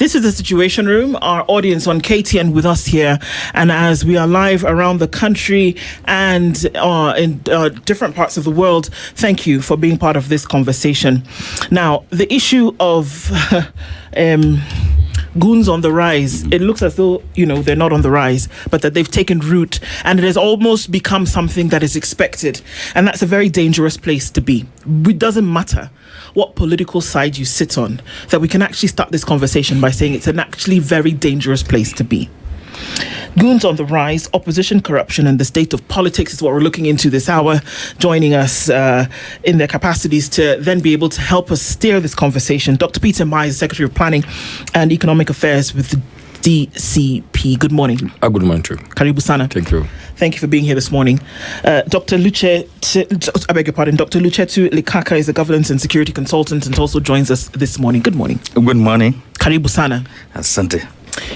This is the Situation Room, our audience on KTN with us here. And as we are live around the country and in different parts of the world, thank you for being part of this conversation. Now, the issue of goons on the rise, it looks as though, they're not on the rise, but that they've taken root, and it has almost become something that is expected. And that's a very dangerous place to be. It doesn't matter what political side you sit on, that we can actually start this conversation by saying it's an actually very dangerous place to be. Goons on the rise, opposition, corruption, and the state of politics is what we're looking into this hour. Joining us in their capacities to then be able to help us steer this conversation, Dr. Peter Mbae is Secretary of Planning and Economic Affairs with the DCP. Good morning. Good morning too. Karibu sana. Thank you. Thank you for being here this morning. Dr. Luchetu Likaka is a governance and security consultant and also joins us this morning. Good morning. Good morning. Karibu sana. Asante.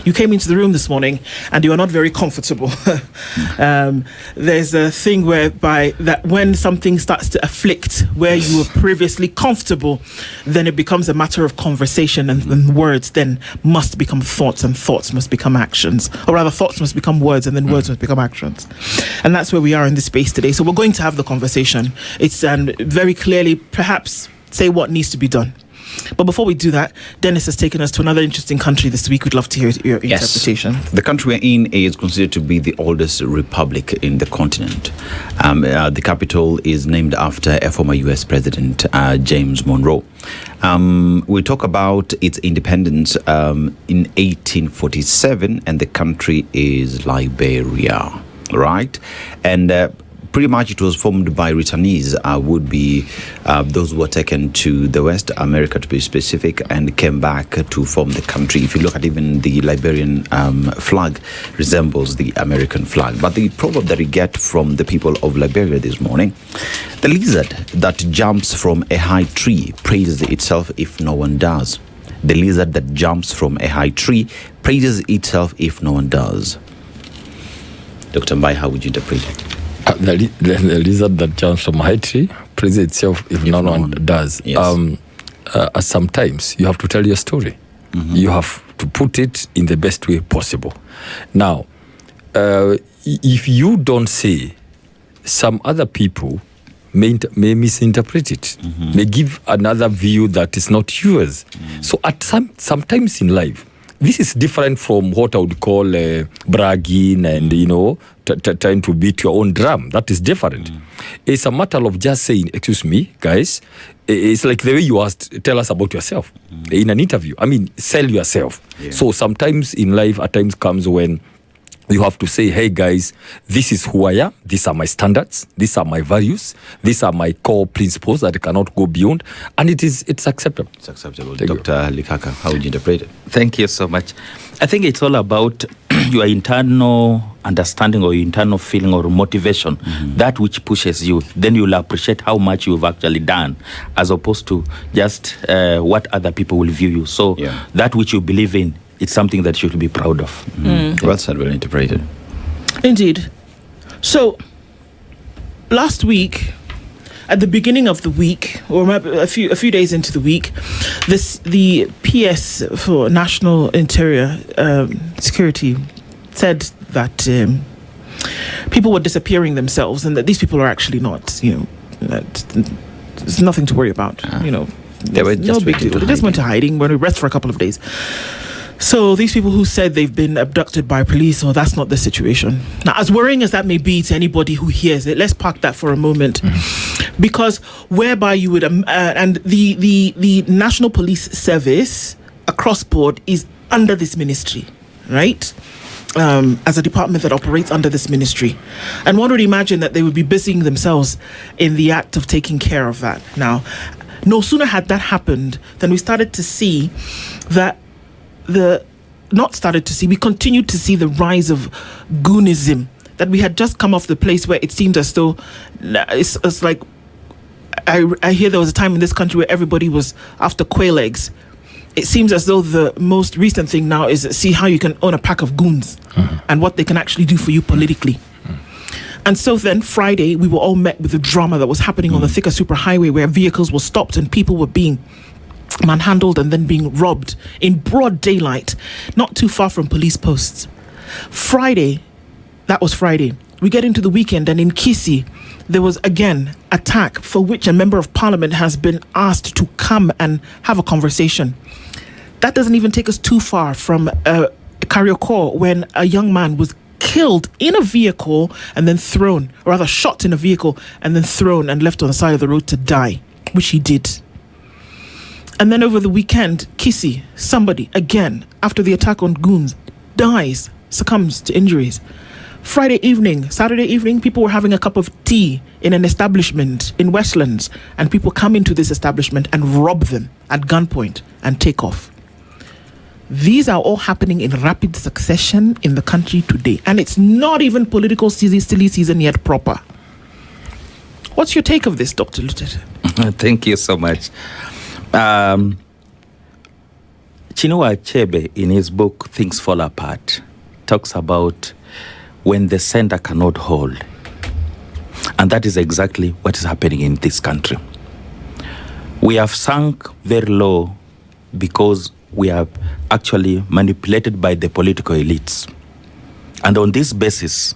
You came into the room this morning and you are not very comfortable. There's a thing whereby that when something starts to afflict where you were previously comfortable, then it becomes a matter of conversation, and words then must become thoughts, and thoughts must become actions. Or rather, thoughts must become words, and then words must become actions. And that's where we are in this space today. So we're going to have the conversation. It's very clearly perhaps say what needs to be done. But before we do that, Dennis has taken us to another interesting country this week. We'd love to hear your interpretation. The country we're in is considered to be the oldest republic in the continent. The capital is named after a former U.S. President, James Monroe. We talk about its independence in 1847, and the country is Liberia, right? And pretty much it was formed by returnees, would be those who were taken to the West America, to be specific, and came back to form the country. If you look at even the Liberian flag resembles the American flag. But the proverb that we get from the people of Liberia this morning: the lizard that jumps from a high tree praises itself if no one does. The lizard that jumps from a high tree praises itself if no one does. Dr. Mbae, how would you interpret it? The lizard that jumps from a high tree praises itself if no one does. Yes. Sometimes you have to tell your story. Mm-hmm. You have to put it in the best way possible. Now, if you don't say, some other people may misinterpret it, may give another view that is not yours. So sometimes in life, this is different from what I would call bragging and, trying to beat your own drum. That is different. It's a matter of just saying, excuse me, guys. It's like the way you asked, tell us about yourself in an interview. I mean, sell yourself. Yeah. So sometimes in life, at times comes when you have to say, hey guys, this is who I am. These are my standards. These are my values. These are my core principles that I cannot go beyond. And it's acceptable. It's acceptable. Dr. Likaka, how would you interpret it? Thank you so much. I think it's all about your internal understanding or your internal feeling or motivation, that which pushes you. Then you'll appreciate how much you've actually done, as opposed to just what other people will view you. So that which you believe in, it's something that you should be proud of. Well said, well interpreted. Indeed. So, last week, at the beginning of the week, or a few days into the week, the PS for National Interior Security said that people were disappearing themselves, and that these people are actually not. There's nothing to worry about. They were just no big deal. They just went to hiding, went to rest for a couple of days. So these people who said they've been abducted by police, that's not the situation. Now, as worrying as that may be to anybody who hears it, let's park that for a moment. Because whereby you would, and the National Police Service across board is under this ministry, right? As a department that operates under this ministry. And one would imagine that they would be busying themselves in the act of taking care of that. Now, no sooner had that happened than we started to see that we continued to see the rise of goonism, that we had just come off the place where it seemed as though it's like, I hear there was a time in this country where everybody was after quail eggs. It seems as though the most recent thing now is see how you can own a pack of goons and what they can actually do for you politically. And so then Friday, we were all met with the drama that was happening on the Thika Superhighway, where vehicles were stopped and people were being manhandled and then being robbed in broad daylight, not too far from police posts. Friday, that was Friday. We get into the weekend, and in Kisii, there was again attack for which a member of parliament has been asked to come and have a conversation. That doesn't even take us too far from Kariokor, when a young man was killed in a vehicle and then thrown, or rather shot in a vehicle and then thrown and left on the side of the road to die, which he did. And then over the weekend, Kisii, somebody, again, after the attack on goons, dies, succumbs to injuries. Friday evening, Saturday evening, people were having a cup of tea in an establishment in Westlands, and people come into this establishment and rob them at gunpoint and take off. These are all happening in rapid succession in the country today, and it's not even political silly season yet proper. What's your take of this, Dr. Lutet? Thank you so much. Chinua Achebe, in his book Things Fall Apart, talks about when the center cannot hold. And that is exactly what is happening in this country. We have sunk very low because we are actually manipulated by the political elites. And on this basis,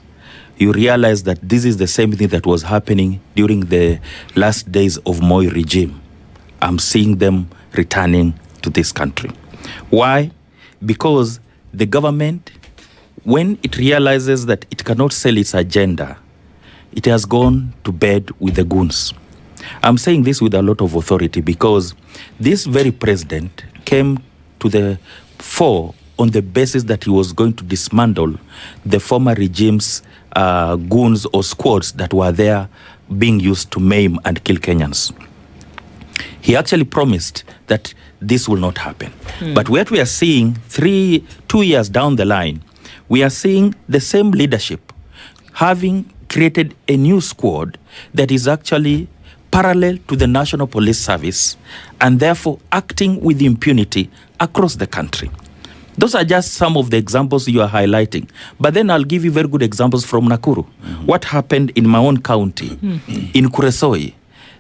you realize that this is the same thing that was happening during the last days of Moi regime. I'm seeing them returning to this country. Why? Because the government, when it realizes that it cannot sell its agenda, it has gone to bed with the goons. I'm saying this with a lot of authority because this very president came to the fore on the basis that he was going to dismantle the former regime's goons or squads that were there being used to maim and kill Kenyans. He actually promised that this will not happen. But what we are seeing 2 years down the line, we are seeing the same leadership having created a new squad that is actually parallel to the National Police Service and therefore acting with impunity across the country. Those are just some of the examples you are highlighting. But then I'll give you very good examples from Nakuru. What happened in my own county, in Kuresoi.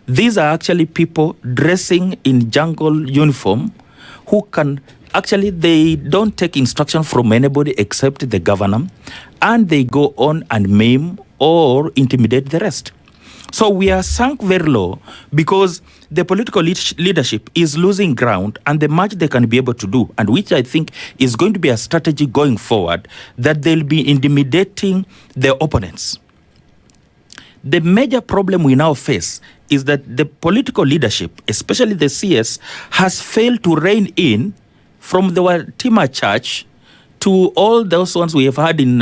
These are actually people dressing in jungle uniform who can actually, they don't take instruction from anybody except the governor, and they go on and maim or intimidate the rest. So we are sunk very low because the political leadership is losing ground, and the much they can be able to do, and which I think is going to be a strategy going forward, that they'll be intimidating their opponents. The major problem we now face is that the political leadership, especially the CS, has failed to rein in from the Watima Church to all those ones we have had in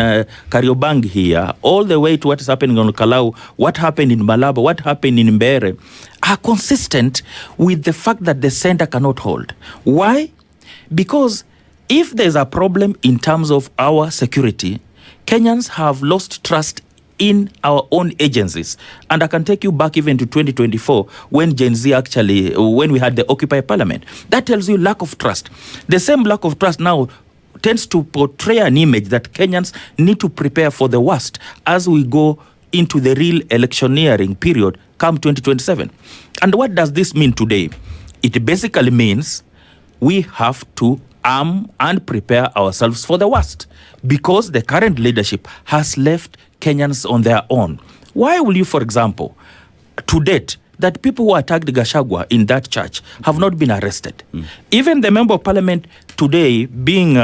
Kariobangi here, all the way to what is happening on Kalau, what happened in Malaba, what happened in Mbae, are consistent with the fact that the center cannot hold. Why? Because if there's a problem in terms of our security, Kenyans have lost trust in our own agencies. And I can take you back even to 2024 when Gen Z actually, when we had the Occupy Parliament. That tells you lack of trust. The same lack of trust now tends to portray an image that Kenyans need to prepare for the worst as we go into the real electioneering period come 2027. And what does this mean today? It basically means we have to arm and prepare ourselves for the worst because the current leadership has left Kenyans on their own. Why will you, for example, to date, that people who attacked Gachagua in that church have not been arrested? Even the member of parliament today being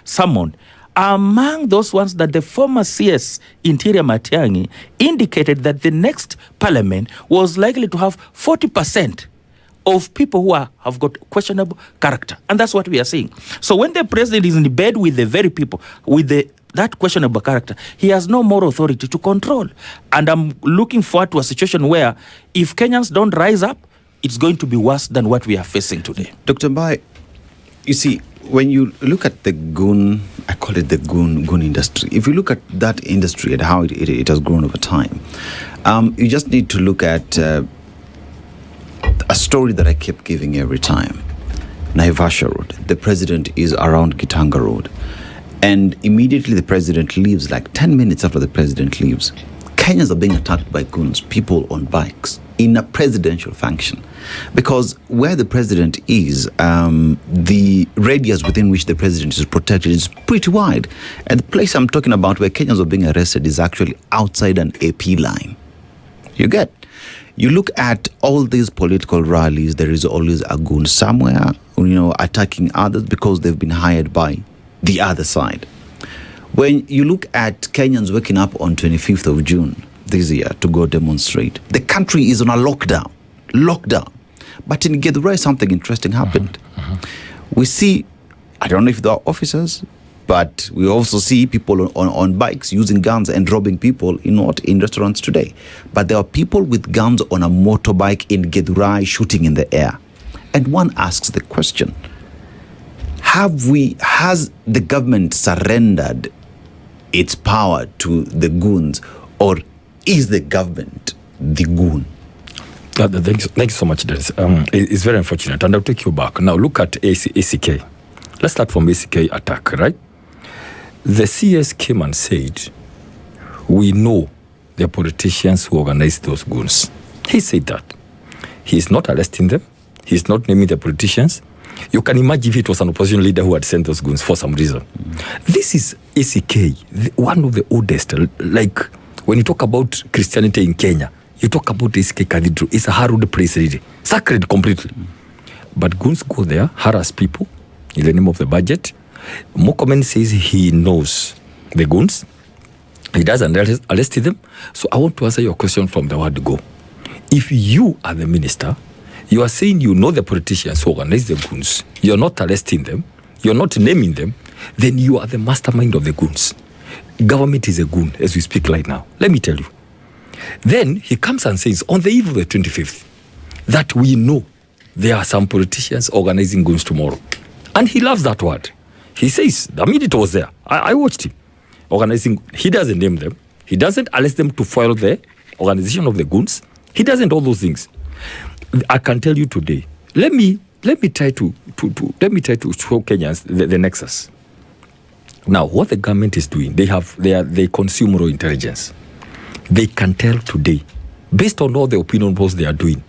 summoned, among those ones that the former CS Interior Matiang'i indicated that the next parliament was likely to have 40% of people who have got questionable character. And that's what we are seeing. So when the president is in bed with the very people, with that questionable character, he has no more authority to control. And I'm looking forward to a situation where if Kenyans don't rise up, it's going to be worse than what we are facing today. Dr. Mbae, you see, when you look at the goon, I call it the goon industry. If you look at that industry and how it has grown over time, you just need to look at a story that I keep giving every time. Naivasha Road. The president is around Gitanga Road. And immediately the president leaves, like 10 minutes after the president leaves, Kenyans are being attacked by goons, people on bikes, in a presidential function. Because where the president is, the radius within which the president is protected is pretty wide. And the place I'm talking about where Kenyans are being arrested is actually outside an AP line. You look at all these political rallies, there is always a goon somewhere, attacking others because they've been hired by the other side. When you look at Kenyans waking up on 25th of June this year to go demonstrate, the country is on a lockdown. But in Githurai, something interesting happened. We see, I don't know if they are officers, but we also see people on bikes using guns and robbing people in restaurants today. But there are people with guns on a motorbike in Githurai shooting in the air. And one asks the question, has the government surrendered its power to the goons, or is the government the goon? Thank you so much, Dennis. It's very unfortunate, and I'll take you back. Now look at ACK. Let's start from ACK attack, right? The CS came and said, we know the politicians who organized those goons. He said that. He's not arresting them. He's not naming the politicians. You can imagine if it was an opposition leader who had sent those goons for some reason. This is ACK, one of the oldest. Like, when you talk about Christianity in Kenya, you talk about ACK Cathedral. It's a hallowed place, really. Sacred completely. But goons go there, harass people in the name of the budget. Mokomen says he knows the goons. He doesn't arrest them. So I want to answer your question from the word go. If you are the minister, you are saying you know the politicians who organize the goons, you're not arresting them, you're not naming them, then you are the mastermind of the goons. Government is a goon as we speak right now. Let me tell you. Then he comes and says on the eve of the 25th that we know there are some politicians organizing goons tomorrow. And he loves that word. He says, the minute was there. I watched him organizing. He doesn't name them. He doesn't arrest them to foil the organization of the goons. He doesn't all those things. I can tell you today. Let me try to show Kenyans the nexus. Now, what the government is doing, they consume raw intelligence. They can tell today, based on all the opinion polls they are doing,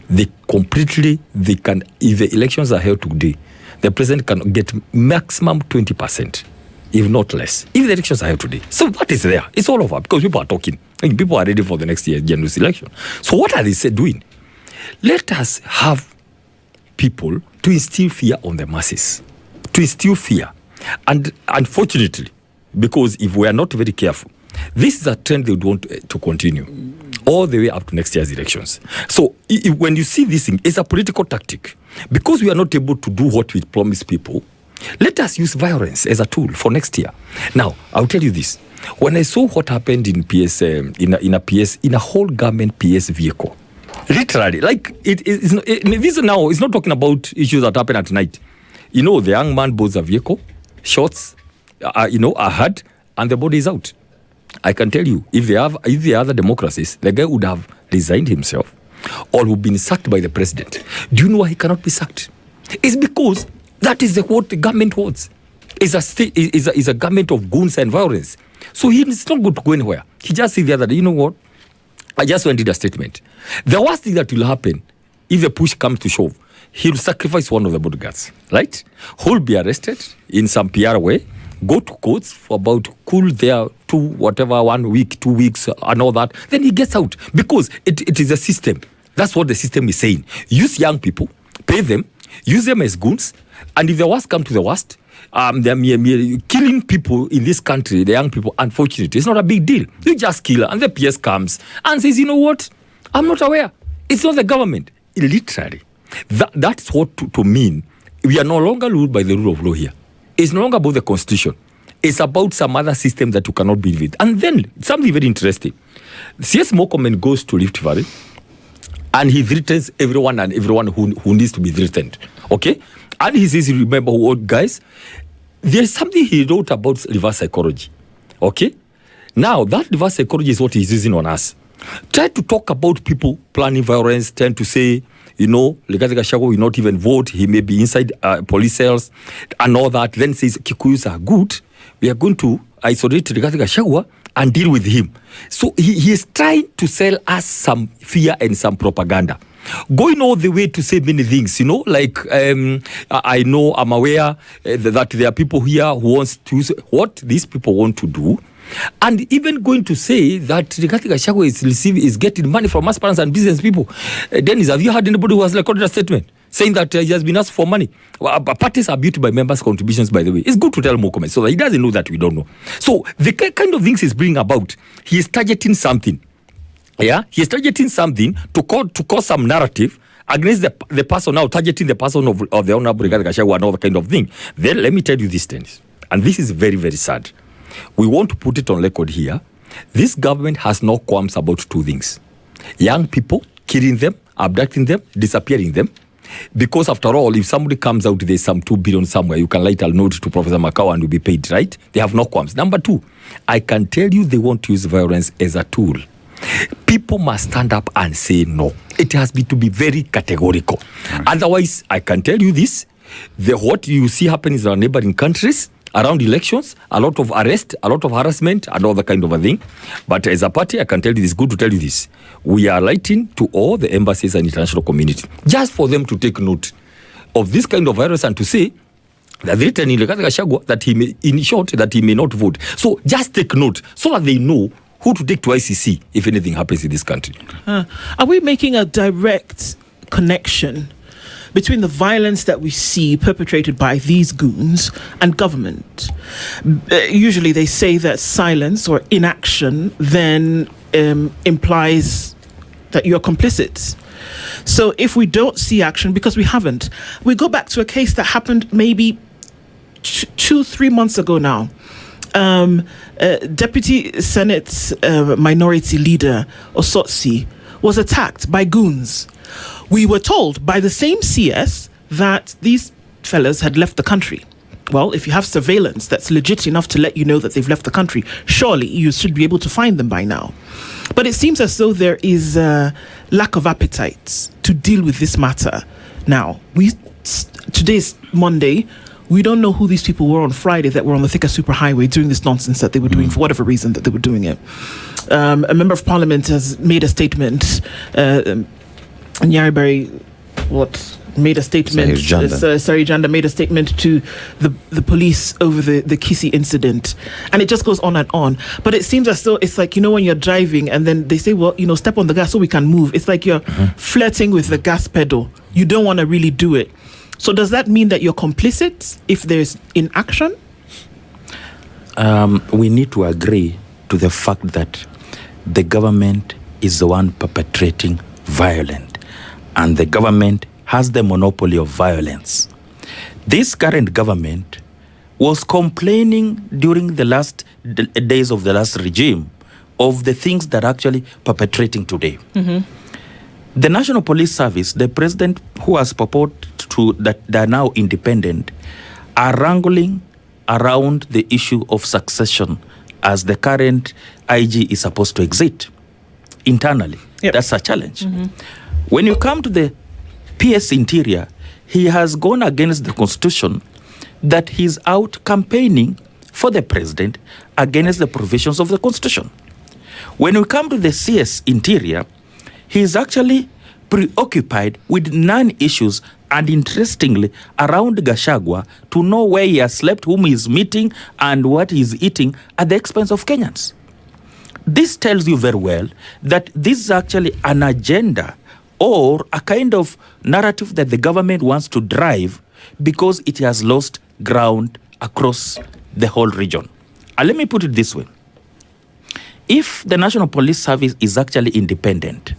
if the elections are held today, the president can get maximum 20%, if not less, if the elections are held today. So what is there? It's all over because people are talking. People are ready for the next year general election. So what are they doing? Let us have people to instill fear on the masses, to instill fear. And unfortunately, because if we are not very careful, this is a trend they would want to continue all the way up to next year's elections. So when you see this thing, it's a political tactic. Because we are not able to do what we promise people, let us use violence as a tool for next year. Now, I'll tell you this. When I saw what happened in PS, in a whole government PS vehicle, literally, like this now is not talking about issues that happen at night. The young man boards a vehicle, shots, are heard, and the body is out. I can tell you, if there are other democracies, the guy would have resigned himself or would have been sacked by the president. Do you know why he cannot be sacked? It's because that is what the government wants. It's a government of goons and violence. So it's not good to go anywhere. He just said the other day, you know what? I just went in a statement. The worst thing that will happen, if the push comes to shove, he'll sacrifice one of the bodyguards, right? Who'll be arrested in some PR way, go to courts for about cool there 1 week, 2 weeks, and all that. Then he gets out because it is a system. That's what the system is saying. Use young people, pay them, use them as goons, and if the worst come to the worst, they're killing people in this country, the young people, unfortunately, it's not a big deal. You just kill her, and the PS comes and says, you know what? I'm not aware. It's not the government. Literally. That's what to mean. We are no longer ruled by the rule of law here. It's no longer about the constitution. It's about some other system that you cannot be with. And then, something very interesting. CS Mokomen goes to Rift Valley, and he threatens everyone who needs to be threatened. Okay? And he says, remember, guys, there's something he wrote about reverse psychology. Okay? Now, that reverse psychology is what he's using on us. Try to talk about people planning violence, tend to say, Rigathi Gachagua will not even vote. He may be inside police cells and all that. Then says Kikuyus are good. We are going to isolate Rigathi Gachagua and deal with him. So he is trying to sell us some fear and some propaganda. Going all the way to say many things, like I'm aware that there are people here who wants to say what these people want to do. And even going to say that Rigathi Gachagua is getting money from aspirants and business people. Dennis, have you heard anybody who has recorded a statement saying that he has been asked for money? Parties are built by members' contributions, by the way. It's good to tell more comments so that he doesn't know that we don't know. So the kind of things he's bringing about, he is targeting something. Yeah, he is targeting something to cause some narrative against the person now, targeting the person of the Honorable Rigathi Gachagua and all that kind of thing. Then let me tell you this, Dennis, and this is very, very sad. We want to put it on record here. This government has no qualms about two things. Young people, killing them, abducting them, disappearing them. Because after all, if somebody comes out, there's some 2 billion somewhere, you can write a note to Professor Makau and you'll be paid, right? They have no qualms. Number two, I can tell you they want to use violence as a tool. People must stand up and say no. It has to be very categorical. Otherwise, I can tell you this, what you see happening in our neighboring countries, around elections, a lot of arrest, a lot of harassment, and all that kind of a thing. But as a party, I can tell you this, good to tell you this. We are writing to all the embassies and international community, just for them to take note of this kind of virus and to say that written in Rigathi Gachagua that he may, in short, that he may not vote. So just take note so that they know who to take to ICC if anything happens in this country. Are we making a direct connection between the violence that we see perpetrated by these goons and government? Usually they say that silence or inaction then implies that you're complicit. So if we don't see action, because we haven't, we go back to a case that happened maybe 2-3 months ago now. Deputy Senate Minority Leader Osotsi was attacked by goons. We were told by the same CS that these fellas had left the country. Well, if you have surveillance that's legit enough to let you know that they've left the country, surely you should be able to find them by now. But it seems as though there is a lack of appetite to deal with this matter. Now, today's Monday. We don't know who these people were on Friday that were on the Thika Superhighway doing this nonsense that they were doing for whatever reason that they were doing it. A member of parliament has made a statement. Nyariberry, made a statement. Sari Janda made a statement to the police over the Kisi incident, and it just goes on and on. But it seems as though it's like, when you're driving and then they say, well, step on the gas so we can move. It's like you're flirting with the gas pedal. You don't want to really do it. So does that mean that you're complicit if there's inaction? We need to agree to the fact that the government is the one perpetrating violence, and the government has the monopoly of violence. This current government was complaining during the last days of the last regime of the things that are actually perpetrating today. Mm-hmm. The National Police Service, the president who has purported to that they are now independent, are wrangling around the issue of succession as the current IG is supposed to exit internally. Yep. That's a challenge. Mm-hmm. When you come to the PS Interior, he has gone against the Constitution that he's out campaigning for the president against the provisions of the Constitution. When we come to the CS Interior, he is actually preoccupied with non-issues and, interestingly, around Gachagua to know where he has slept, whom he is meeting, and what he is eating at the expense of Kenyans. This tells you very well that this is actually an agenda or a kind of narrative that the government wants to drive because it has lost ground across the whole region. And let me put it this way. If the National Police Service is actually independent,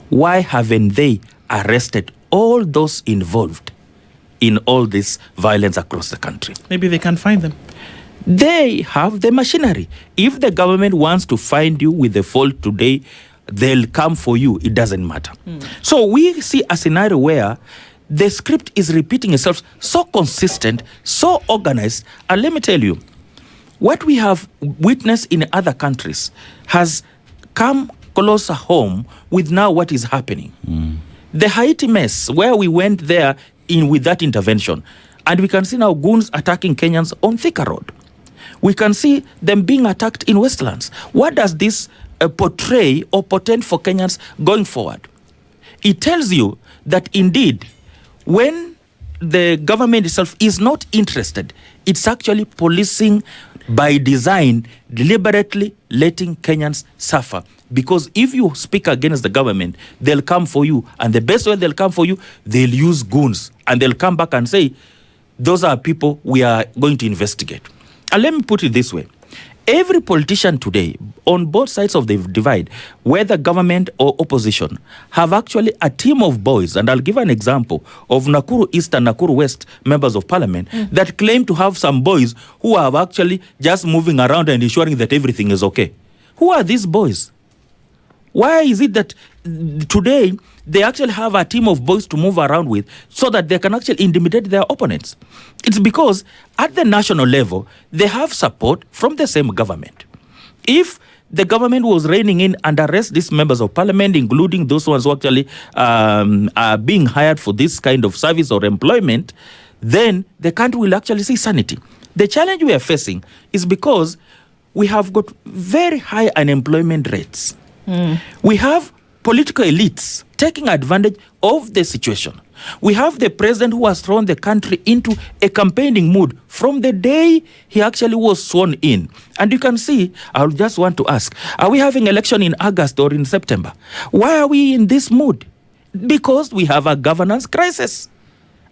why haven't they arrested all those involved in all this violence across the country? Maybe they can find them. They have the machinery. If the government wants to find you with a fault today, they'll come for you. It doesn't matter. So we see a scenario where the script is repeating itself, so consistent, so organized. And let me tell you, what we have witnessed in other countries has come closer home with now what is happening. The Haiti mess, where we went there with that intervention, and we can see now goons attacking Kenyans on Thika Road. We can see them being attacked in Westlands. What does this portray or portend for Kenyans going forward? It tells you that indeed, when the government itself is not interested, it's actually policing by design, deliberately letting Kenyans suffer. Because if you speak against the government, they'll come for you. And the best way they'll come for you, they'll use goons. And they'll come back and say, those are people we are going to investigate. And let me put it this way. Every politician today, on both sides of the divide, whether government or opposition, have actually a team of boys, and I'll give an example of Nakuru East and Nakuru West members of parliament that claim to have some boys who are actually just moving around and ensuring that everything is okay. Who are these boys? Why is it that today they actually have a team of boys to move around with so that they can actually intimidate their opponents? It's because at the national level, they have support from the same government. If the government was reining in and arrest these members of parliament, including those ones who actually are being hired for this kind of service or employment, then the country will actually see sanity. The challenge we are facing is because we have got very high unemployment rates. We have political elites taking advantage of the situation. We have the president who has thrown the country into a campaigning mood from the day he actually was sworn in. And you can see, I just want to ask, are we having election in August or in September? Why are we in this mood? Because we have a governance crisis.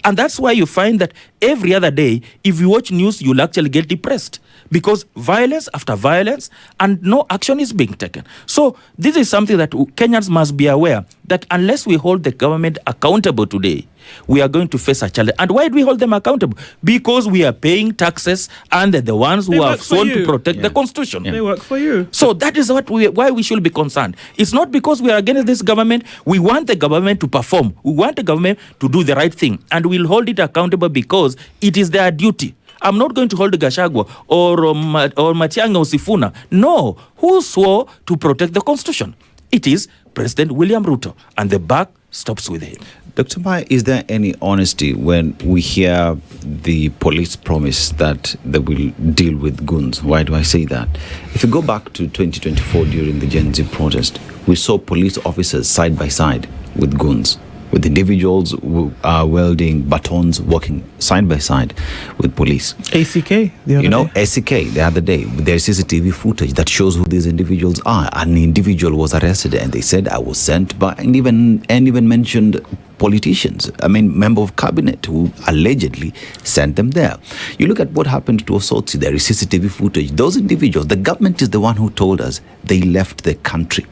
And that's why you find that every other day, if you watch news, you'll actually get depressed. Because violence after violence and no action is being taken. So this is something that Kenyans must be aware that unless we hold the government accountable today, we are going to face a challenge. And why do we hold them accountable? Because we are paying taxes and they're the ones who are sworn to protect the constitution. They work for you. So that is why we should be concerned. It's not because we are against this government. We want the government to perform. We want the government to do the right thing. And we'll hold it accountable because it is their duty. I'm not going to hold Gachagua or Matiang'i or Sifuna. No. Who swore to protect the constitution? It is President William Ruto. And the buck stops with him. Dr. Mbae, is there any honesty when we hear the police promise that they will deal with goons? Why do I say that? If you go back to 2024 during the Gen Z protest, we saw police officers side by side with goons, with individuals who are wielding batons, walking side by side with police. ACK the other day. ACK the other day, there's CCTV footage that shows who these individuals are. An individual was arrested and they said, I was sent by, and even mentioned politicians, member of cabinet who allegedly sent them there. You look at what happened to Osotsi, there is CCTV footage. Those individuals, the government is the one who told us they left the country.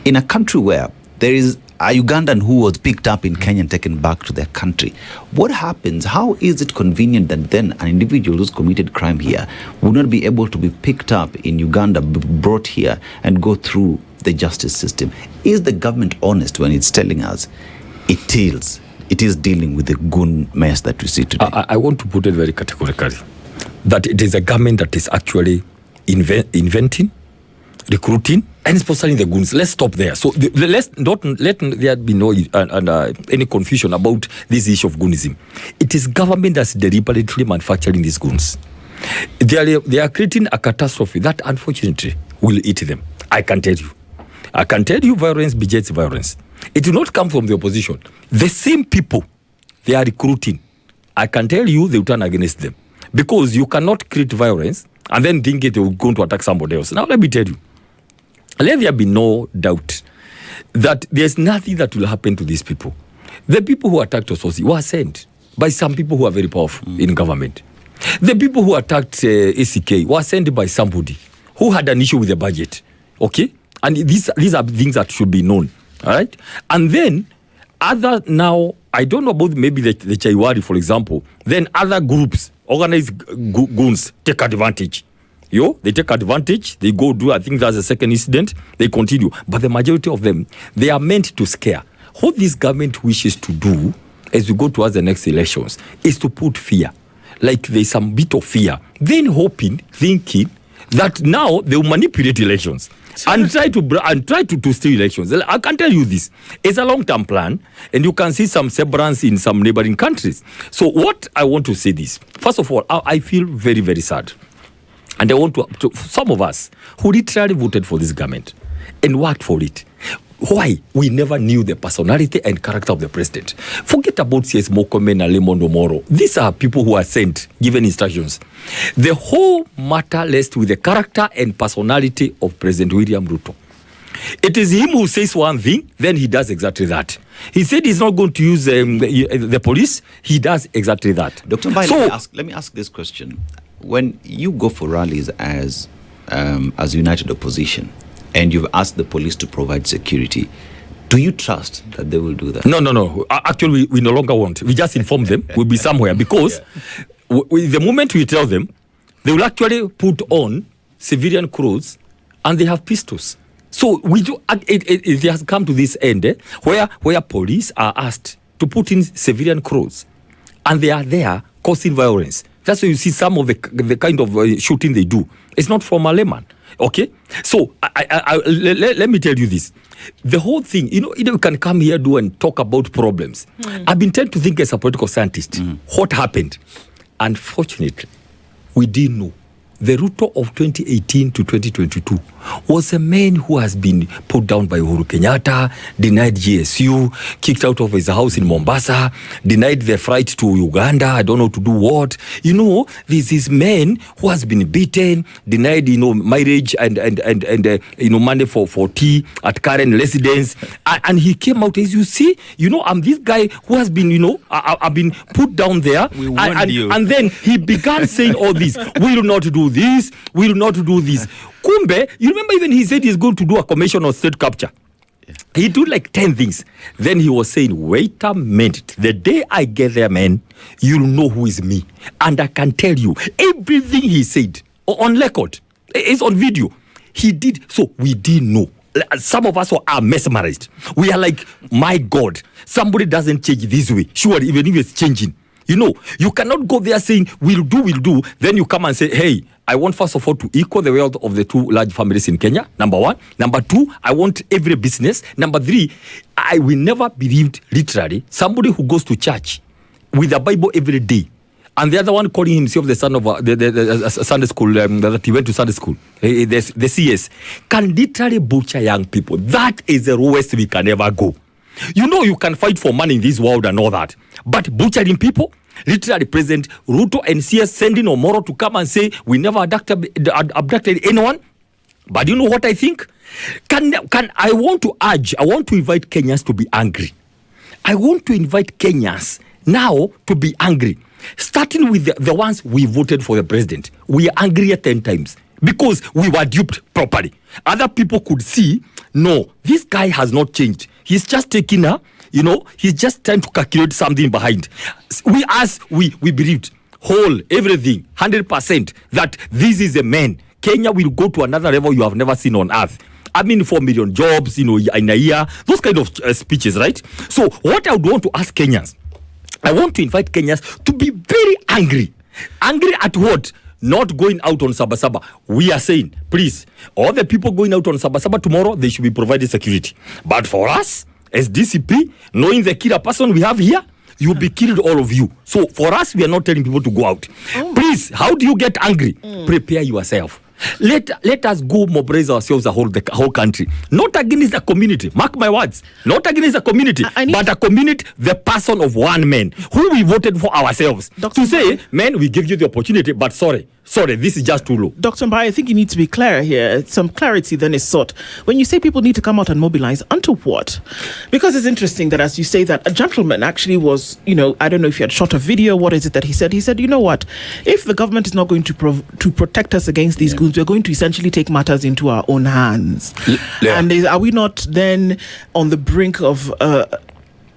In a country where there is a Ugandan who was picked up in Kenya and taken back to their country. What happens? How is it convenient that then an individual who's committed crime here would not be able to be picked up in Uganda, brought here and go through the justice system? Is the government honest when it's telling us it is dealing with the goon mess that we see today? I want to put it very categorically that it is a government that is actually inventing, recruiting, and sponsoring the goons. Let's stop there. So let's not let there be no any confusion about this issue of goonism. It is government that's deliberately manufacturing these goons. They are creating a catastrophe that unfortunately will eat them. I can tell you violence begets violence. It will not come from the opposition. The same people they are recruiting, I can tell you they will turn against them. Because you cannot create violence and then think they will go to attack somebody else. Now let me tell you, let there be no doubt that there's nothing that will happen to these people. The people who attacked Ososi were sent by some people who are very powerful in government. The people who attacked ACK were sent by somebody who had an issue with the budget. Okay? And these are things that should be known. All right? And then, now, I don't know about maybe the Chaiwari, for example, then other groups, organized goons, take advantage. They take advantage, they go do, I think that's the second incident, they continue. But the majority of them, they are meant to scare. What this government wishes to do as we go towards the next elections is to put fear. Like there's some bit of fear. Then thinking that now they will manipulate elections. And try to steal elections. I can tell you this. It's a long-term plan, and you can see some semblance in some neighboring countries. So what I want to say this. First of all, I feel very, very sad And I want to some of us who literally voted for this government and worked for it. Why? We never knew the personality and character of the president. Forget about CS Mokome and Lemon Moro. These are people who are sent, given instructions. The whole matter rests with the character and personality of President William Ruto. It is him who says one thing, then he does exactly that. He said he's not going to use the police. He does exactly that. Dr. Mbae, let me ask this question. When you go for rallies as united opposition, and you've asked the police to provide security, do you trust that they will do that? No. Actually, we no longer want. We just inform them we'll be somewhere because the moment we tell them, they will actually put on civilian clothes and they have pistols. So we do. It has come to this end where police are asked to put in civilian clothes, and they are there causing violence. That's why you see some of the kind of shooting they do. It's not from a layman. Okay, so let me tell you this. The whole thing, you can come here and talk about problems. I've been trying to think as a political scientist, what happened? Unfortunately, we didn't know. The Ruto of 2018 to 2022 was a man who has been put down by Uhuru Kenyatta, denied GSU, kicked out of his house in Mombasa, denied the flight to Uganda, I don't know to do what. This is man who has been beaten, denied, marriage and money for tea at current residence. And he came out, as you see, I'm this guy who has been, I've been put down there. We warned you. And then he began saying all this. We will not do this. We will not do this. Kumbe, you remember even he said he's going to do a commission on state capture. He did like 10 things. Then he was saying, wait a minute. The day I get there, man, you'll know who is me. And I can tell you everything he said on record. It's on video. He did. So we didn't know. Some of us are mesmerized. We are like, my God, somebody doesn't change this way. Sure, even if it's changing. You cannot go there saying, we'll do. Then you come and say, hey, I want first of all to equal the wealth of the two large families in Kenya. Number one. Number two, I want every business. Number three, I will never believed literally somebody who goes to church with a Bible every day. And the other one calling himself the son of the Sunday school, that he went to Sunday school, the CS, can literally butcher young people. That is the lowest we can ever go. You can fight for money in this world and all that. But butchering people, literally President Ruto and CS sending Omoro to come and say, we never abducted anyone. But you know what I think? I want to invite Kenyans to be angry. I want to invite Kenyans now to be angry. Starting with the ones we voted for the president. We are angry 10 times because we were duped properly. Other people could see, no, this guy has not changed. He's just taking he's just trying to calculate something behind. We believed everything, 100% that this is a man. Kenya will go to another level you have never seen on earth. 4 million jobs, in a year, those kind of speeches, right? So what I would want to ask Kenyans, I want to invite Kenyans to be very angry. Angry at what? Not going out on Sabasaba. We are saying, please, all the people going out on Sabasaba tomorrow, they should be provided security. But for us, as DCP, knowing the killer person we have here, you'll be killed, all of you. So for us, we are not telling people to go out. Please, how do you get angry? Prepare yourself. Let us go mobilize ourselves, the whole country. Not against the community. Mark my words. Not against the community, but a community, the person of one man who we voted for ourselves. Dr. To say, man, we give you the opportunity, but sorry, this is just too low. Dr. Mbae, I think you need to be clear here. Some clarity then is sought. When you say people need to come out and mobilize, unto what? Because it's interesting that as you say that, a gentleman actually was, I don't know if you had shot a video, what is it that he said? He said, you know what? If the government is not going to protect us against these goons, we're going to essentially take matters into our own hands. Yeah. And are we not then on the brink of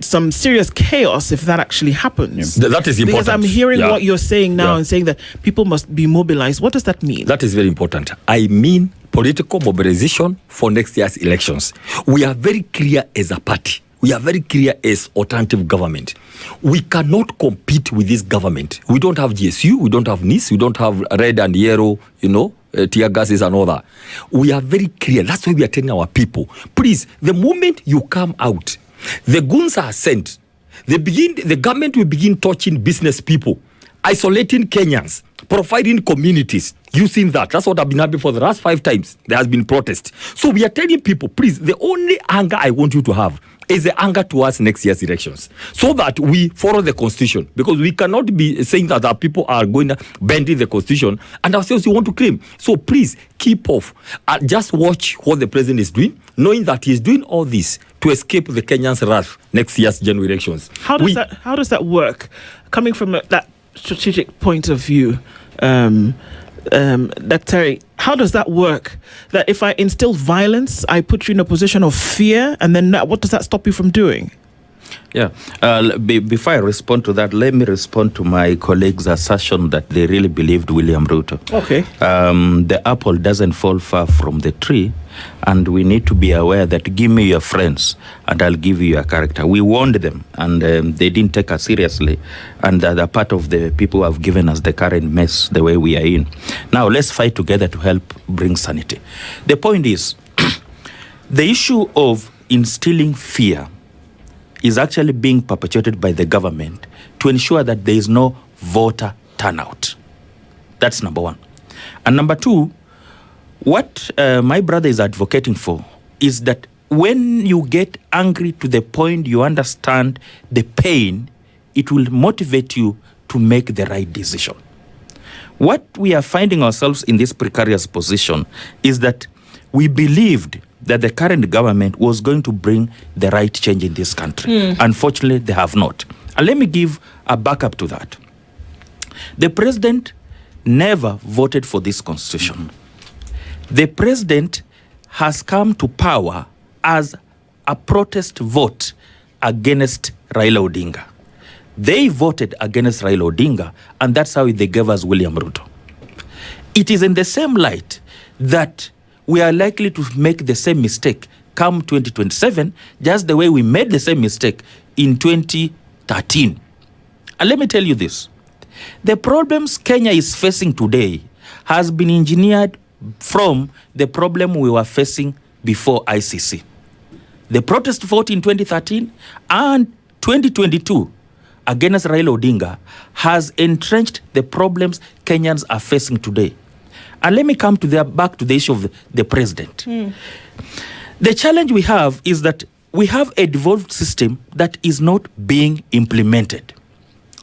some serious chaos if that actually happens? That is important. Because I'm hearing what you're saying now and saying that people must be mobilized. What does that mean? That is very important. I mean political mobilization for next year's elections. We are very clear as a party. We are very clear as alternative government. We cannot compete with this government. We don't have GSU, we don't have NIS, we don't have red and yellow, tear gases and all that. We are very clear. That's why we are telling our people, please, the moment you come out, the goons are sent. The government will begin touching business people, isolating Kenyans, providing communities using that. That's what I've been having for the last 5 times. There has been protest. So we are telling people, please, the only anger I want you to have is the anger towards next year's elections, so that we follow the constitution, because we cannot be saying that our people are going to bend in the constitution and ourselves you want to claim. So please keep off. Just watch what the president is doing, knowing that he is doing all this to escape the Kenyans' wrath next year's general elections. How does that work? Coming from that strategic point of view, Dr. How does that work? That if I instill violence, I put you in a position of fear, and then what does that stop you from doing? Yeah. Before I respond to that, let me respond to my colleague's assertion that they really believed William Ruto. Okay. The apple doesn't fall far from the tree, and we need to be aware that give me your friends and I'll give you your character. We warned them, and they didn't take us seriously, and they're part of the people who have given us the current mess the way we are in. Now, let's fight together to help bring sanity. The point is, the issue of instilling fear is actually being perpetuated by the government to ensure that there is no voter turnout. That's number one. And number two, what my brother is advocating for is that when you get angry to the point you understand the pain, it will motivate you to make the right decision. What we are finding ourselves in this precarious position is that we believed that the current government was going to bring the right change in this country. Unfortunately, they have not. And let me give a backup to that. The president never voted for this constitution. The president has come to power as a protest vote against Raila Odinga. They voted against Raila Odinga, and that's how they gave us William Ruto. It is in the same light that we are likely to make the same mistake come 2027, just the way we made the same mistake in 2013. And let me tell you this. The problems Kenya is facing today has been engineered from the problem we were facing before ICC. The protest vote in 2013 and 2022 against Raila Odinga has entrenched the problems Kenyans are facing today. And let me come back to the issue of the president. The challenge we have is that we have a devolved system that is not being implemented.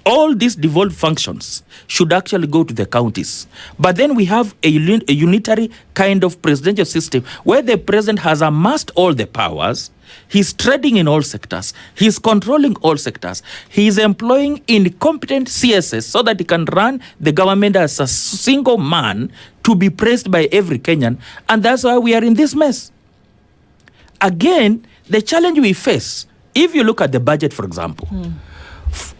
All these devolved functions should actually go to the counties. But then we have a unitary kind of presidential system where the president has amassed all the powers. He's trading in all sectors. He's controlling all sectors. He's employing incompetent CSS so that he can run the government as a single man to be praised by every Kenyan. And that's why we are in this mess. Again, the challenge we face, if you look at the budget, for example,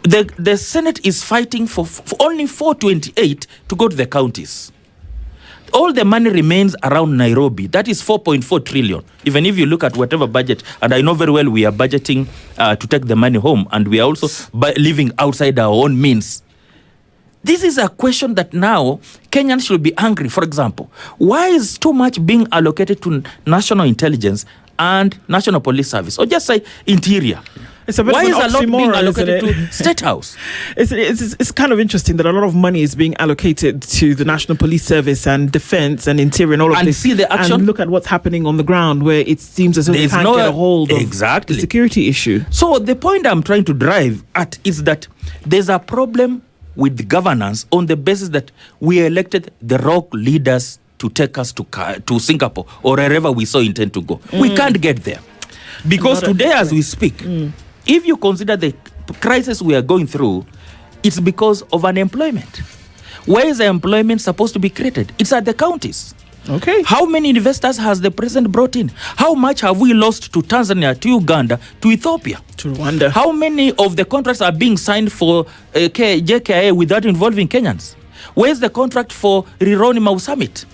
the Senate is fighting for only 428 to go to the counties. All the money remains around Nairobi. That is 4.4 trillion. Even if you look at whatever budget, and I know very well we are budgeting to take the money home, and we are also living outside our own means. This is a question that now Kenyans should be angry. For example, why is too much being allocated to national intelligence and National Police Service, or just say interior? Why is a lot being allocated to State House? It's kind of interesting that a lot of money is being allocated to the National Police Service and Defense and Interior and all of this. And see the action. And look at what's happening on the ground, where it seems as though they can't get a hold of the security issue. So the point I'm trying to drive at is that there's a problem with governance on the basis that we elected the wrong leaders to take us to Singapore or wherever we so intend to go. We can't get there. Because today as we speak, if you consider the crisis we are going through, it's because of unemployment. Where is the employment supposed to be created? It's at the counties. Okay. How many investors has the president brought in? How much have we lost to Tanzania, to Uganda, to Ethiopia? To Rwanda. How many of the contracts are being signed for JKIA without involving Kenyans? Where's the contract for Rironi Mau Summit?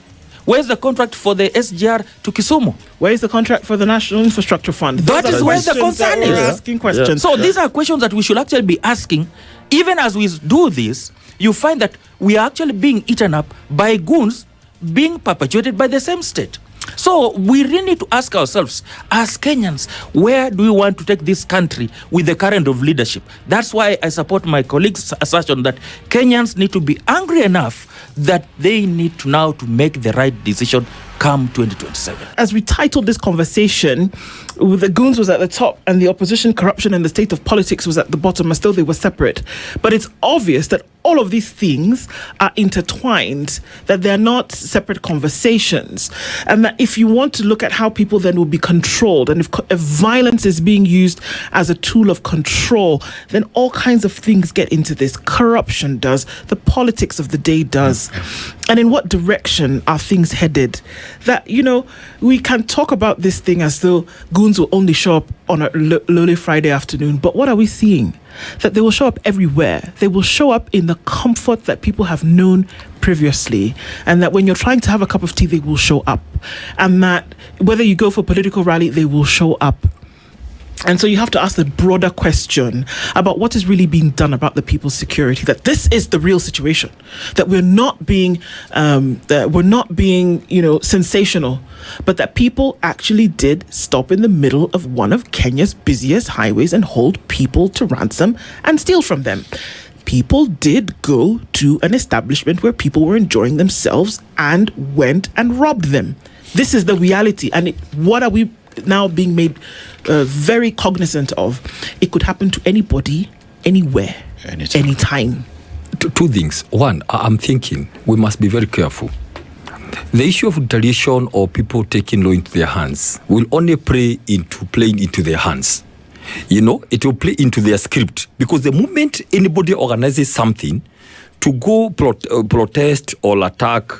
Where's the contract for the SGR to Kisumu? Where's the contract for the National Infrastructure Fund? That is where the concern is. We're asking questions. So these are questions that we should actually be asking. Even as we do this, you find that we are actually being eaten up by goons being perpetuated by the same state. So we really need to ask ourselves, as Kenyans, where do we want to take this country with the current of leadership? That's why I support my colleague's assertion that Kenyans need to be angry enough that they need to now to make the right decision come 2027. As we titled this conversation, the goons was at the top and the opposition, corruption and the state of politics was at the bottom, as though they were separate. But it's obvious that all of these things are intertwined, that they're not separate conversations, and that if you want to look at how people then will be controlled, and if violence is being used as a tool of control, then all kinds of things get into this. Corruption does, the politics of the day does. And in what direction are things headed? That, we can talk about this thing as though goons will only show up on a lowly Friday afternoon, but what are we seeing? That they will show up everywhere. They will show up in the comfort that people have known previously, and that when you're trying to have a cup of tea, they will show up, and that whether you go for a political rally, they will show up. And so you have to ask the broader question about what is really being done about the people's security, that this is the real situation, that we're not being sensational, but that people actually did stop in the middle of one of Kenya's busiest highways and hold people to ransom and steal from them. People did go to an establishment where people were enjoying themselves and went and robbed them. This is the reality. And what are we now being made very cognizant of? It could happen to anybody, anywhere, anytime. Two things. One, I'm thinking we must be very careful. The issue of retaliation or people taking law into their hands will only play into their hands. It will play into their script, because the moment anybody organizes something to go protest or attack,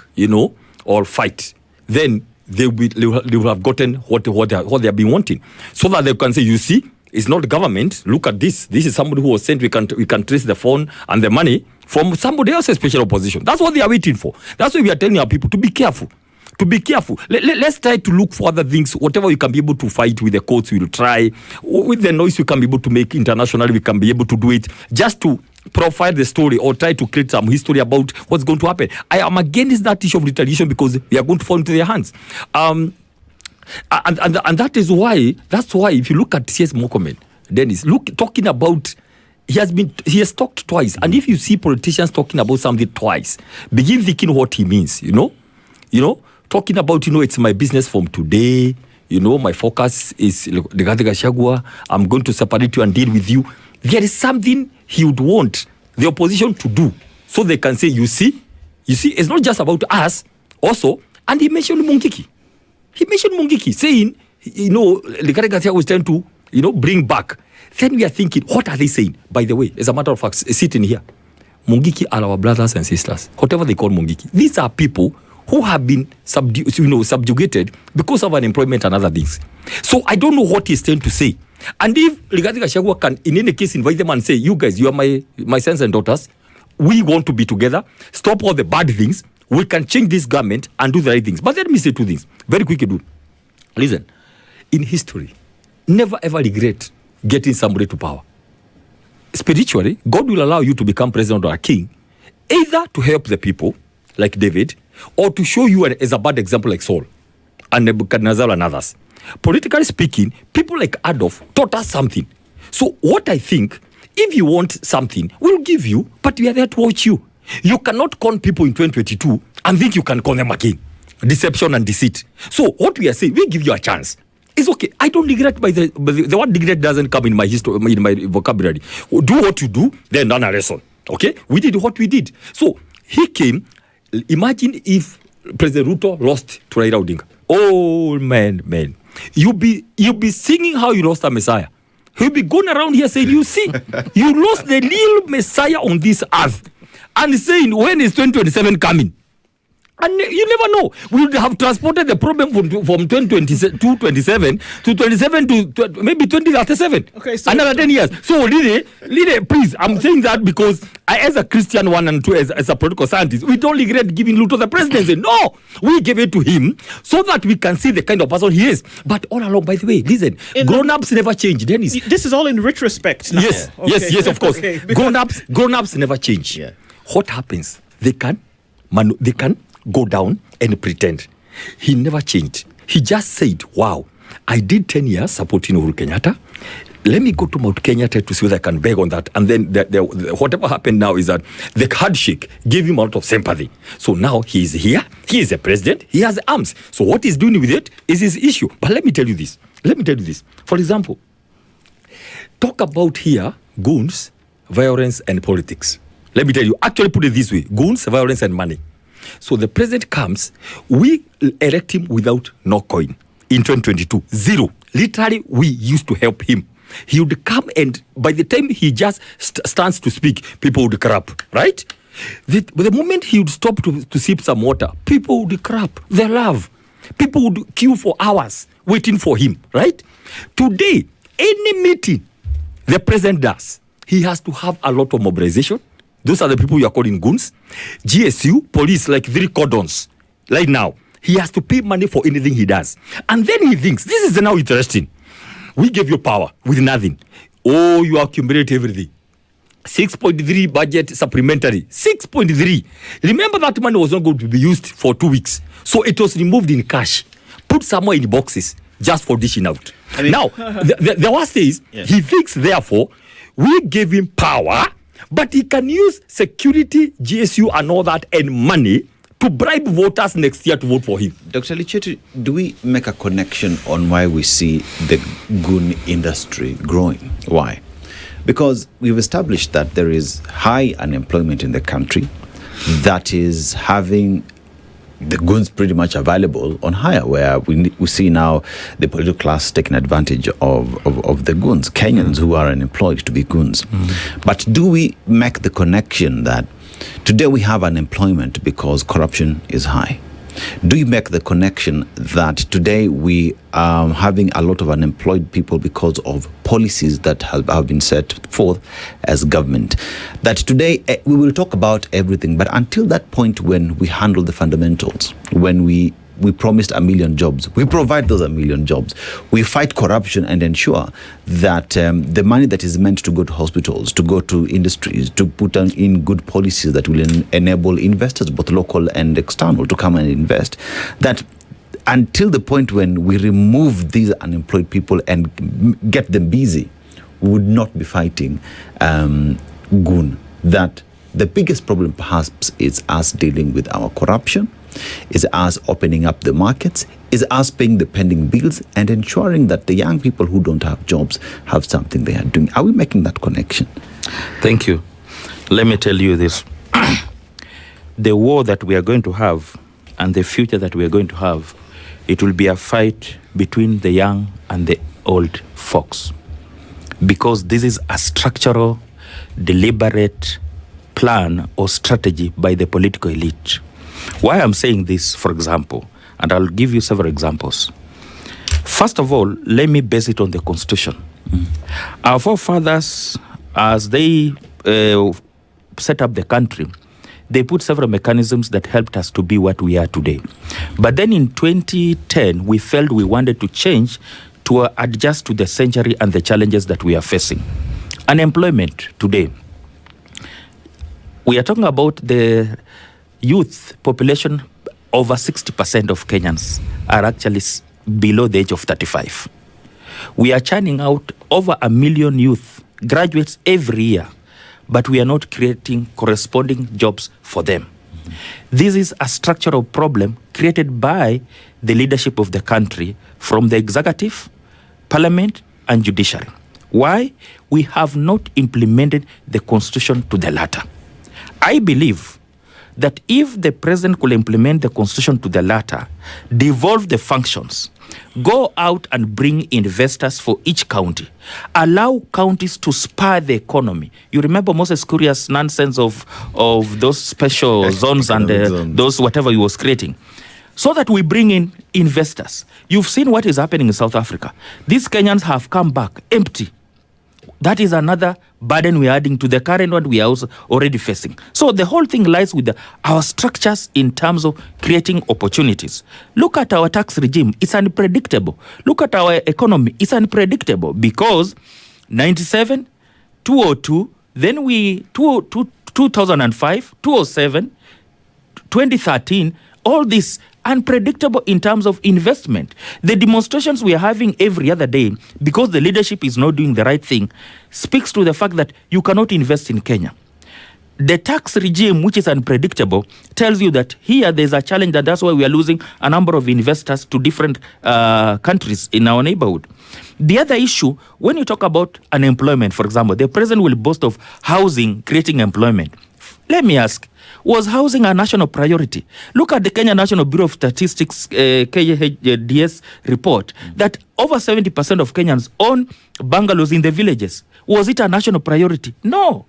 or fight, then they will have gotten what they have been wanting, so that they can say, you see, it's not government. Look at this. This is somebody who was sent. We can trace the phone and the money from somebody else's special opposition. That's what they are waiting for. That's why we are telling our people to be careful. To be careful. Let's try to look for other things. Whatever we can be able to fight with the courts, we will try. With the noise we can be able to make internationally, we can be able to do it, just to profile the story or try to create some history about what's going to happen. I am against that issue of retaliation, because we are going to fall into their hands. And that's why if you look at C.S. Mokomen, Dennis, talking about, he has talked twice. And if you see politicians talking about something twice, begin thinking what he means, talking about, it's my business from today, my focus is Rigathi Gachagua, I'm going to separate you and deal with you. There is something he would want the opposition to do, so they can say, you see, it's not just about us also. And he mentioned Mungiki. Saying, Rigathi Gachagua was trying to, bring back. Then we are thinking, what are they saying? By the way, as a matter of fact, sitting here, Mungiki are our brothers and sisters, whatever they call Mungiki. These are people who have been subjugated because of unemployment and other things. So I don't know what he's trying to say. And if Rigathi Gachagua can, in any case, invite them and say, you guys, you are my sons and daughters, we want to be together, stop all the bad things, we can change this government and do the right things. But let me say two things, very quickly, dude. Listen, in history, never ever regret getting somebody to power. Spiritually, God will allow you to become president or a king, either to help the people, like David, or to show you as a bad example like Saul and Nebuchadnezzar and others. Politically speaking, people like Adolf taught us something. So what I think, if you want something, we'll give you, but we are there to watch you. You cannot con people in 2022 and think you can con them again. Deception and deceit. So what we are saying, we give you a chance. It's okay. I don't regret by the word regret doesn't come in my history, in my vocabulary. Do what you do, then learn a lesson. Okay? We did what we did. So he came. Imagine if President Ruto lost to Raila Odinga. Oh man. You'll be singing how you lost a Messiah. He'll be going around here saying, you see, you lost the real Messiah on this earth. And saying, when is 2027 coming? And you never know. We would have transported the problem from 2027 to 27 to maybe 2037. Okay, so another 10 years. So, Lide, please, I'm saying that because as a Christian 1 and 2, as a political scientist, we don't regret giving Ruto the presidency. No, we gave it to him so that we can see the kind of person he is. But all along, by the way, listen, grown-ups never change, Dennis. This is all in retrospect now. Yes, okay. yes, of course. Okay, grown-ups never change. Yeah. What happens? They can go down and pretend. He never changed. He just said, wow, I did 10 years supporting Uhuru Kenyatta. Let me go to Mount Kenyatta to see whether I can beg on that. And then whatever happened now is that the handshake gave him a lot of sympathy. So now he's here. He is the president. He has arms. So what he's doing with it is his issue. But let me tell you this. For example, talk about here goons, violence, and politics. Let me tell you, actually put it this way, goons, violence, and money. So the president comes, we elect him without no coin in 2022. Zero. Literally, we used to help him. He would come, and by the time he just stands to speak, people would crap, right? The moment he would stop to sip some water, people would crap. They love. People would queue for hours waiting for him, right? Today, any meeting the president does, he has to have a lot of mobilization. Those are the people you are calling goons. GSU, police, like 3 cordons. Right now, he has to pay money for anything he does. And then he thinks, this is now interesting. We gave you power with nothing. Oh, you accumulate everything. 6.3 budget supplementary. 6.3. Remember that money was not going to be used for 2 weeks. So it was removed in cash. Put somewhere in boxes just for dishing out. I mean, now, the worst is, yes, he thinks, therefore, we gave him power, but he can use security, GSU and all that and money to bribe voters next year to vote for him. Dr. Lichetu, do we make a connection on why we see the goon industry growing? Why? Because we've established that there is high unemployment in the country that is having the goons pretty much available on hire, where we see now the political class taking advantage of the goons, Kenyans who are unemployed to be goons. But do we make the connection that today we have unemployment because corruption is high? Do you make the connection that today we are having a lot of unemployed people because of policies that have been set forth as government? That today we will talk about everything, but until that point when we handle the fundamentals, when we promised 1 million jobs, we provide those 1 million jobs, we fight corruption and ensure that the money that is meant to go to hospitals, to go to industries, to put in good policies that will enable investors, both local and external, to come and invest, that until the point when we remove these unemployed people and get them busy, we would not be fighting goon. That the biggest problem perhaps is us dealing with our corruption, is us opening up the markets, is us paying the pending bills and ensuring that the young people who don't have jobs have something they are doing. Are we making that connection? Thank you. Let me tell you this. The war that we are going to have and the future that we are going to have, it will be a fight between the young and the old folks. Because this is a structural, deliberate plan or strategy by the political elite. Why I'm saying this, for example, and I'll give you several examples. First of all, let me base it on the Constitution. Our forefathers, as they set up the country, they put several mechanisms that helped us to be what we are today. But then in 2010, we felt we wanted to change to adjust to the century and the challenges that we are facing. Unemployment today. We are talking about the youth population. Over 60% of Kenyans are actually below the age of 35. We are churning out over 1 million youth graduates every year, but we are not creating corresponding jobs for them. This is a structural problem created by the leadership of the country, from the executive, parliament, and judiciary. Why? We have not implemented the Constitution to the latter. I believe that if the president could implement the Constitution to the latter, devolve the functions, go out and bring investors for each county, allow counties to spur the economy. You remember Moses Kuria's nonsense of those special zones and those whatever he was creating, so that we bring in investors. You've seen what is happening in South Africa. These Kenyans have come back empty. That is another burden we are adding to the current one we are also already facing. So the whole thing lies with our structures in terms of creating opportunities. Look at our tax regime. It's unpredictable. Look at our economy. It's unpredictable because 97, 202, then 2005, 2007, 2013, all these unpredictable in terms of investment. The demonstrations we are having every other day, because the leadership is not doing the right thing, speaks to the fact that you cannot invest in Kenya. The tax regime, which is unpredictable, tells you that here there's a challenge, and that's why we are losing a number of investors to different countries in our neighborhood. The other issue, when you talk about unemployment, for example, the president will boast of housing creating employment. Let me ask, was housing a national priority? Look at the Kenya National Bureau of Statistics, KHDS report, that over 70% of Kenyans own bungalows in the villages. Was it a national priority? No.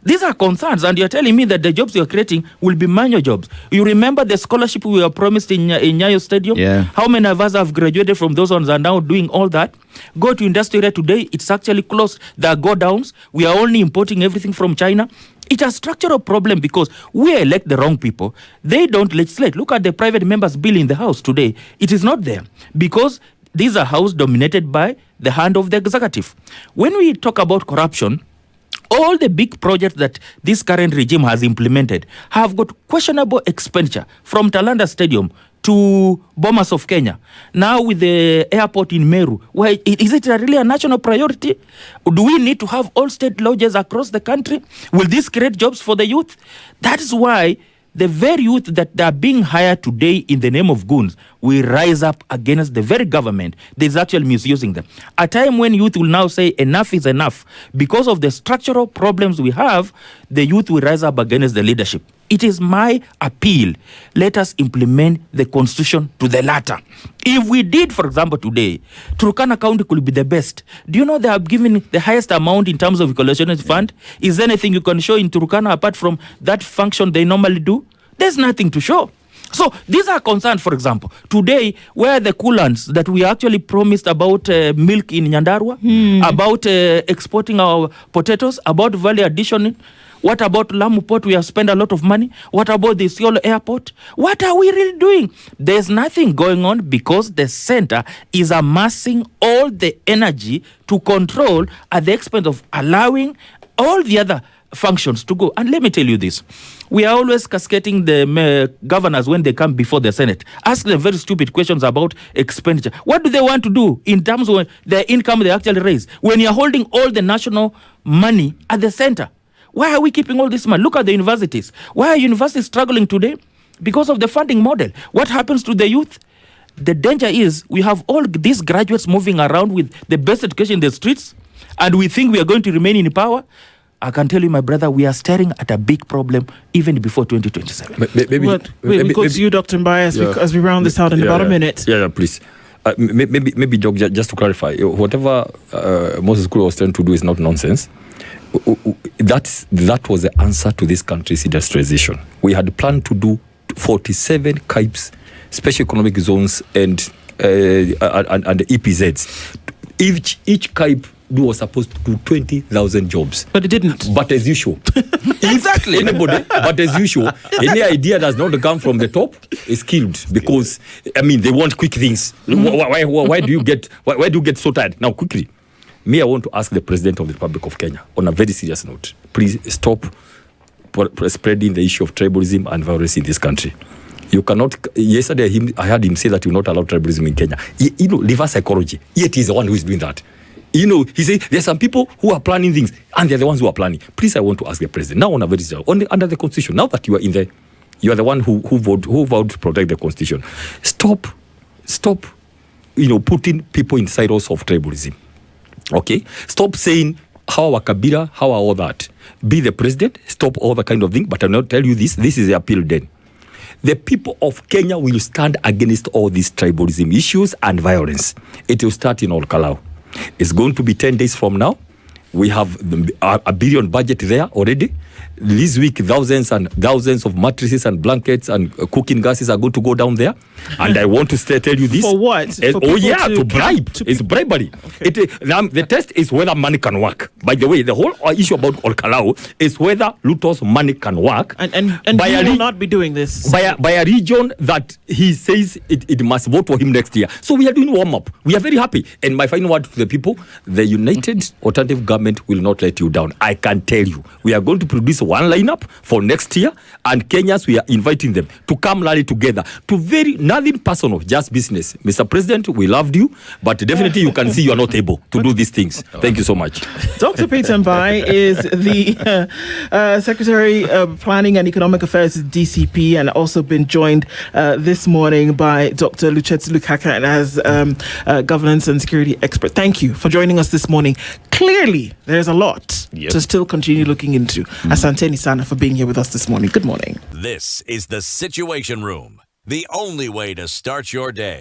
These are concerns, and you're telling me that the jobs you're creating will be manual jobs. You remember the scholarship we were promised in Nyayo Stadium? Yeah. How many of us have graduated from those ones are now doing all that? Go to industry area today, it's actually closed. There are go-downs. We are only importing everything from China. It's a structural problem because we elect the wrong people. They don't legislate. Look at the private members' bill in the House today. It is not there because these are houses dominated by the hand of the executive. When we talk about corruption, all the big projects that this current regime has implemented have got questionable expenditure, from Talanda Stadium to Bomas of Kenya. Now with the airport in Meru, why is it really a national priority? Do we need to have all state lodges across the country? Will this create jobs for the youth? That is why the very youth that are being hired today in the name of goons will rise up against the very government that is actually misusing them. A time when youth will now say enough is enough. Because of the structural problems we have, the youth will rise up against the leadership. It is my appeal. Let us implement the constitution to the latter. If we did, for example, today, Turkana County could be the best. Do you know they have given the highest amount in terms of equalization fund? Is there anything you can show in Turkana apart from that function they normally do? There's nothing to show. So these are concerns, for example. Today, where the coolants that we actually promised about milk in Nyandarua, about exporting our potatoes, about value addition. What about Lamu Port? We have spent a lot of money. What about the Isiolo Airport? What are we really doing? There's nothing going on because the center is amassing all the energy to control at the expense of allowing all the other functions to go. And let me tell you this. We are always cascading the governors when they come before the Senate. Ask them very stupid questions about expenditure. What do they want to do in terms of the income they actually raise? When you're holding all the national money at the center, why are we keeping all this money? Look at the universities. Why are universities struggling today? Because of the funding model. What happens to the youth? The danger is we have all these graduates moving around with the best education in the streets, and we think we are going to remain in power. I can tell you, my brother, we are staring at a big problem even before 2027. We'll go to you, Dr. Mbae, as we round this out in about a minute. Yeah, please. Maybe, Doc, just to clarify, whatever Moses Kulu was trying to do is not nonsense. That was the answer to this country's industrialization. We had planned to do 47 KIPES, special economic zones, and EPZs. Each KIPE was supposed to do 20,000 jobs. But it didn't. But as usual. Exactly. But as usual, any idea that's not come from the top is killed because, they want quick things. Why do you get so tired? Now, quickly. I want to ask the President of the Republic of Kenya, on a very serious note, please stop spreading the issue of tribalism and violence in this country. You cannot. Yesterday, I heard him say that you will not allow tribalism in Kenya. Reverse psychology. Yet he's the one who is doing that. He says there's some people who are planning things, and they're the ones who are planning. Please, I want to ask the President now on a very serious, under the Constitution. Now that you are in there, you are the one who vowed to protect the Constitution. Stop, putting people in silos of tribalism. Okay, stop saying how our Kabila, how our all that. Be the president, stop all that kind of thing. But I'll not tell you this is the appeal then. The people of Kenya will stand against all these tribalism issues and violence. It will start in Olkalau. It's going to be 10 days from now. We have a billion budget there already. This week, thousands and thousands of mattresses and blankets and cooking gases are going to go down there. And I want to tell you this. For what? To bribe. It's bribery. Okay. The test is whether money can work. By the way, the whole issue about Olkalau is whether Ruto's money can work. And he will not be doing this. By a region that he says it must vote for him next year. So we are doing warm-up. We are very happy. And my final word to the people, the United Alternative Government will not let you down. I can tell you. We are going to produce one lineup for next year, and Kenyans, we are inviting them to come rally together to nothing personal, just business. Mr. President, we loved you, but definitely you can see you are not able to do these things. Thank you so much. Dr. Peter Mbae is the Secretary of Planning and Economic Affairs at DCP, and also been joined this morning by Dr. Luchetsi Lukaka as governance and security expert. Thank you for joining us this morning. Clearly, there's a lot to still continue looking into. Asante Sana for being here with us this morning. Good morning. This is the Situation Room, the only way to start your day.